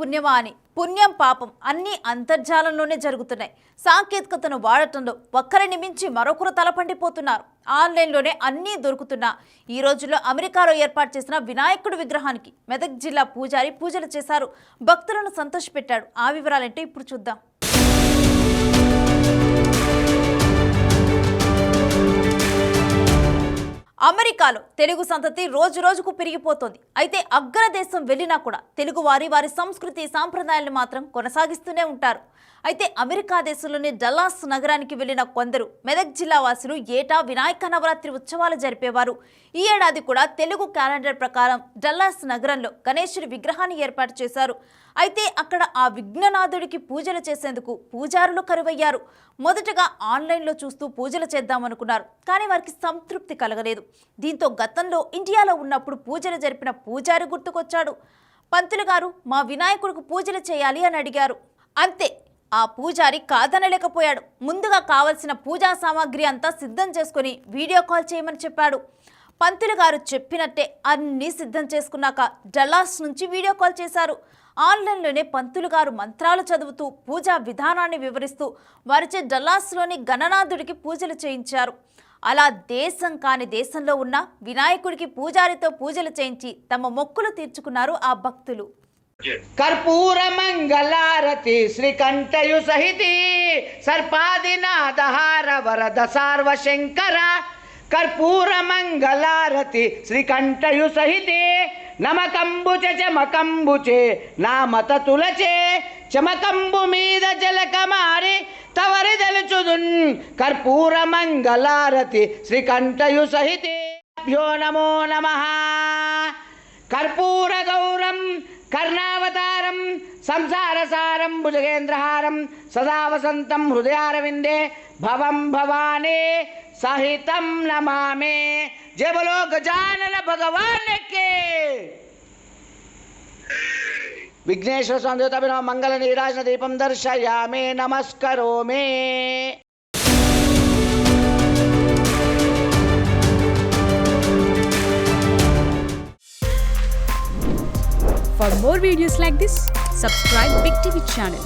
పుణ్యమా అని. పుణ్యం పాపం అన్నీ అంతర్జాలంలోనే జరుగుతున్నాయి. సాంకేతికతను వాడటంలో ఒక్కరిని మించి మరొకరు తలపండిపోతున్నారు. ఆన్లైన్లోనే అన్నీ దొరుకుతున్నా ఈ రోజుల్లో అమెరికాలో ఏర్పాటు చేసిన వినాయకుడి విగ్రహానికి మెదక్ జిల్లా పూజారి పూజలు చేశారు. భక్తులను సంతోషపెట్టాడు. ఆ వివరాలంటే ఇప్పుడు చూద్దాం. అమెరికాలో తెలుగు సంతతి రోజు రోజుకు పెరిగిపోతోంది. అయితే అగ్రదేశం వెళ్ళినా కూడా తెలుగు వారి సంస్కృతి సాంప్రదాయాలను మాత్రం కొనసాగిస్తూనే ఉంటారు. అయితే అమెరికా దేశంలోని డల్లాస్ నగరానికి వెళ్లిన కొందరు మెదక్ జిల్లా వాసులు ఏటా వినాయక నవరాత్రి ఉత్సవాలు జరిపేవారు. ఈ ఏడాది కూడా తెలుగు క్యాలెండర్ ప్రకారం డల్లాస్ నగరంలో గణేశుడి విగ్రహాన్ని ఏర్పాటు చేశారు. అయితే అక్కడ ఆ విఘ్ననాథుడికి పూజలు చేసేందుకు పూజారులు కరువయ్యారు. మొదటగా ఆన్లైన్లో చూస్తూ పూజలు చేద్దామనుకున్నారు, కానీ వారికి సంతృప్తి కలగలేదు. దీంతో గతంలో ఇండియాలో ఉన్నప్పుడు పూజలు జరిపిన పూజారి గుర్తుకొచ్చాడు. పంతులు గారు, మా వినాయకుడికి పూజలు చేయాలి అని అడిగారు. అంతే, ఆ పూజారి కాదనలేకపోయాడు. ముందుగా కావలసిన పూజా సామాగ్రి అంతా సిద్ధం చేసుకుని వీడియో కాల్ చేయమని చెప్పాడు. పంతులు గారు చెప్పినట్టే అన్నీ సిద్ధం చేసుకున్నాక డల్లాస్ నుంచి వీడియో కాల్ చేశారు. ఆన్లైన్లోనే పంతులు గారు మంత్రాలు చదువుతూ పూజా విధానాన్ని వివరిస్తూ వారిచే డల్లాస్లోని గణనాథుడికి పూజలు చేయించారు. అలా దేశం కాని దేశంలో ఉన్న వినాయకుడికి పూజారితో పూజలు చేయించి తమ మొక్కులు తీర్చుకున్నారు ఆ భక్తులు. कर्पूर मंगलारति श्रीकंठयु सहिति सर्पादिनादहार वरद सार्व शंकर कर्पूर मंगलारति श्रीकंठयु सहिति नमकंबुचे चमकंबुचे नामत तुलचे चमकंबु मीद जलकमारि तवरि दलचुदुन् कर्पूर मंगलारति श्रीकंठयु सहिति भ्यो नमो नमः कर्पूर गौरम कर्णावतारम संसारसारम भुजगेंद्रहारम सदा वसंतम हृदयारविंदे भवं भवानी सहितं नमामि। जय बोलो गजानन भगवान के। विघ्नेश्वर स्वामी देवता मंगल नीराजन दीपम दर्शयामि नमस्करोमि। For more videos like this, subscribe Big TV channel.